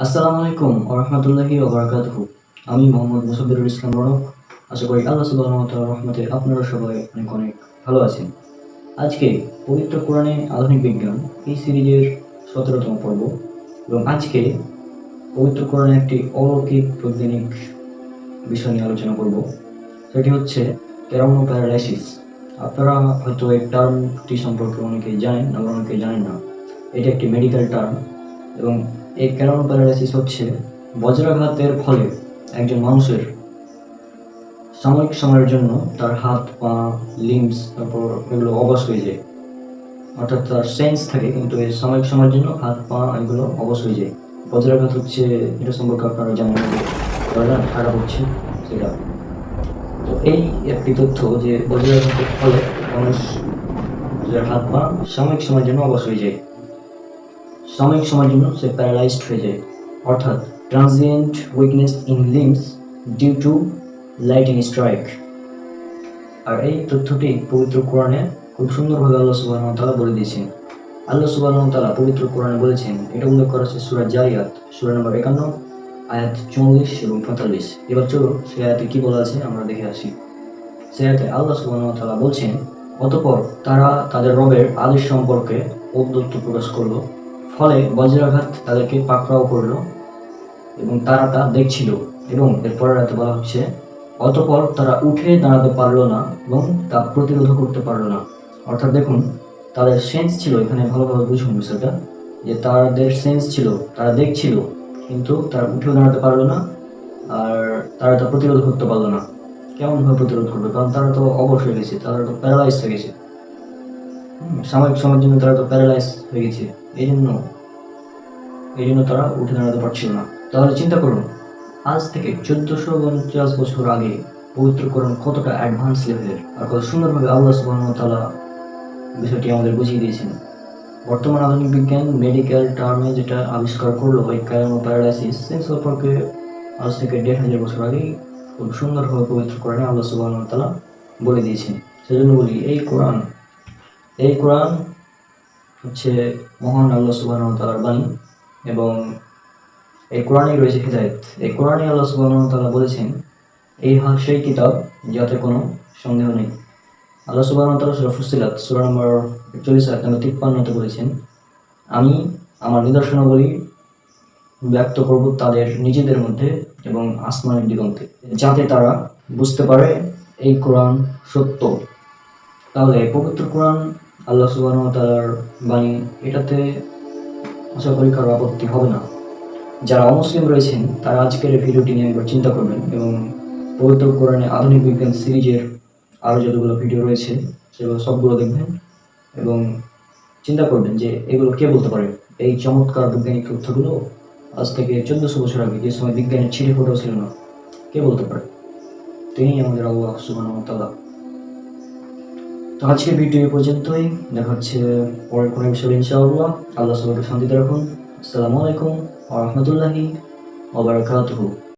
আসসালামু আলাইকুম ওয়া রাহমাতুল্লাহি ওয়া বারাকাতুহু। আমি মোহাম্মদ মুসাব্বিরুল ইসলাম রনক। আশা করি আল্লাহ সুবহানাহু ওয়া তাআলার রহমতে আপনারা সবাই অনেক অনেক ভালো আছেন। আজকে পবিত্র কোরআনে আধুনিক বিজ্ঞান এই সিরিজের ১৭তম পর্ব এবং আজকে পবিত্র কোরআনে একটি অলৌকিক বৈজ্ঞানিক বিষয় নিয়ে আলোচনা করব। সেটি হচ্ছে কেরানো প্যারালাইসিস। আপনারা হয়তো এই টার্মটি সম্পর্কে অনেকেই জানেন, আবার অনেকেই জানেন না। এটি একটি মেডিকেল টার্ম এবং এই কেরানো প্যারালাইসিস হচ্ছে বজ্রাঘাতের ফলে একজন মানুষের সাময়িক সময়ের জন্য তার হাত, পা, লিম্বস তারপর এগুলো অবশ হয়ে যায়। অর্থাৎ তার সেন্স থাকে কিন্তু এই সাময়িক সময়ের জন্য হাত, পা এগুলো অবশ হয়ে যায়। বজ্রাঘাত হচ্ছে, এটা সম্পর্কে আপনারা জানেন যে খারাপ হচ্ছে সেটা। তো এই একটি তথ্য যে বজ্রাঘাতের ফলে মানুষ হাত, পা সাময়িক সময়ের জন্য অবশ হয়ে যায়, সাময়িক সময়ের জন্য সে প্যারালাইজড হয়ে যায়, অর্থাৎ transient weakness in limbs due to lightning strike. আর এই তথ্যটি পবিত্র কোরআনে খুব সুন্দরভাবে আল্লাহ সুবহানাহু ওয়া তাআলা বলে দিয়েছেন। আল্লাহ সুবহানাহু ওয়া তাআলা পবিত্র কোরআনে বলেছেন, এটা উল্লেখ করা আছে সূরা জারিয়াত সূরা নম্বর ৫১ আয়াত ৪৪ এবং ৪৫। এবার চলো সে আয়াতে কি বলা আছে আমরা দেখে আসি। সে আয়াতে আল্লাহ সুবহানাহু ওয়া তাআলা বলছেন, অতঃপর তারা তাদের রবের আদেশ সম্পর্কে ঔদ্ধত্য প্রকাশ করলো, ফলে বজ্রাঘাত তাদেরকে পাকড়াও করলো এবং তারা তা দেখছিল। এবং এরপরের রাতে বলা হচ্ছে, অতঃপর তারা উঠে দাঁড়াতে পারলো না এবং তা প্রতিরোধ করতে পারলো না। অর্থাৎ দেখুন, তাদের সেন্স ছিল, এখানে ভালোভাবে বুঝুন বিষয়টা, যে তাদের সেন্স ছিল, তারা দেখছিল কিন্তু তারা উঠেও দাঁড়াতে পারলো না, আর তারা তা প্রতিরোধ করতে পারলো না। কেমনভাবে প্রতিরোধ করবে? কারণ তারা তো অবশ হয়ে গেছে, তারা তো প্যারালাইজ হয়ে গেছে। সাময়িক সময়ের জন্য তারা তো প্যারালাইজ হয়ে গেছে, এই জন্য তারা উঠে দাঁড়াতে পারছিল না। তাহলে চিন্তা করুন, আজ থেকে ১৪৫০ বছর আগে পবিত্র কোরআন কতটা অ্যাডভান্স লেভেলের আর কত সুন্দরভাবে আল্লাহ সুবহানাহু ওয়া তাআলা বিষয়টি আমাদের বুঝিয়ে দিয়েছেন। বর্তমান আধুনিক বিজ্ঞান মেডিকেল টার্মে যেটা আবিষ্কার করলো ওই কেরানো প্যারালাইসিস, সেই সম্পর্কে আজ থেকে ১৫০০ বছর আগেই খুব সুন্দরভাবে পবিত্র কোরআনে আল্লাহ সুবহানাহু ওয়া তাআলা বলে দিয়েছেন। সেজন্য বলি, এই কোরআন হচ্ছে মহান আল্লাহ সুবহানাহু ওয়া তাআলার বাণী এবং এই কোরআনেই রয়েছে হিদায়াত। এই কোরআনে আল্লাহ সুবহানাহু ওয়া তাআলা বলেছেন, এই সেই কিতাব যাতে কোনো সন্দেহ নেই। আল্লাহ সুবহানাহু ওয়া তাআলা সূরা ফুসসিলাত সূরা নম্বর ৪১ আয়াত নম্বর ৫৩ বলেছেন, আমি আমার নিদর্শনাবলী ব্যক্ত করব তাদের নিজেদের মধ্যে এবং আসমানের দিগন্তে, যাতে তারা বুঝতে পারে এই কোরআন সত্য। তাহলে পবিত্র কোরআন আল্লাহ সুবহানাহু ওয়া তাআলার বাণী, এটাতে আশা করি কারো আপত্তি হবে না। যারা অমুসলিম রয়েছেন তারা আজকের এই ভিডিওটি নিয়ে একবার চিন্তা করবেন এবং পবিত্র কোরআনে আধুনিক বিজ্ঞান সিরিজের আরও যতগুলো ভিডিও রয়েছে সেগুলো সবগুলো দেখবেন এবং চিন্তা করবেন যে এগুলো কে বলতে পারে। এই চমৎকার বৈজ্ঞানিক তথ্যগুলো আজ থেকে ১৪০০ বছর আগে, যে সময় বিজ্ঞানের ছিটে ফোটাও ছিল না, কে বলতে পারে? তিনি আমাদের আল্লাহ সুবহানাহু ওয়া তাআলা। তো আজকের ভিডিও এই পর্যন্তই, দেখা হচ্ছে পরের কোনো বিষয়ে ইনশাআল্লাহ। আল্লাহ সবাইকে শান্তিতে রাখুন। আসসালামু আলাইকুম ওয়া রাহমাতুল্লাহি ওয়া বারাকাতুহু।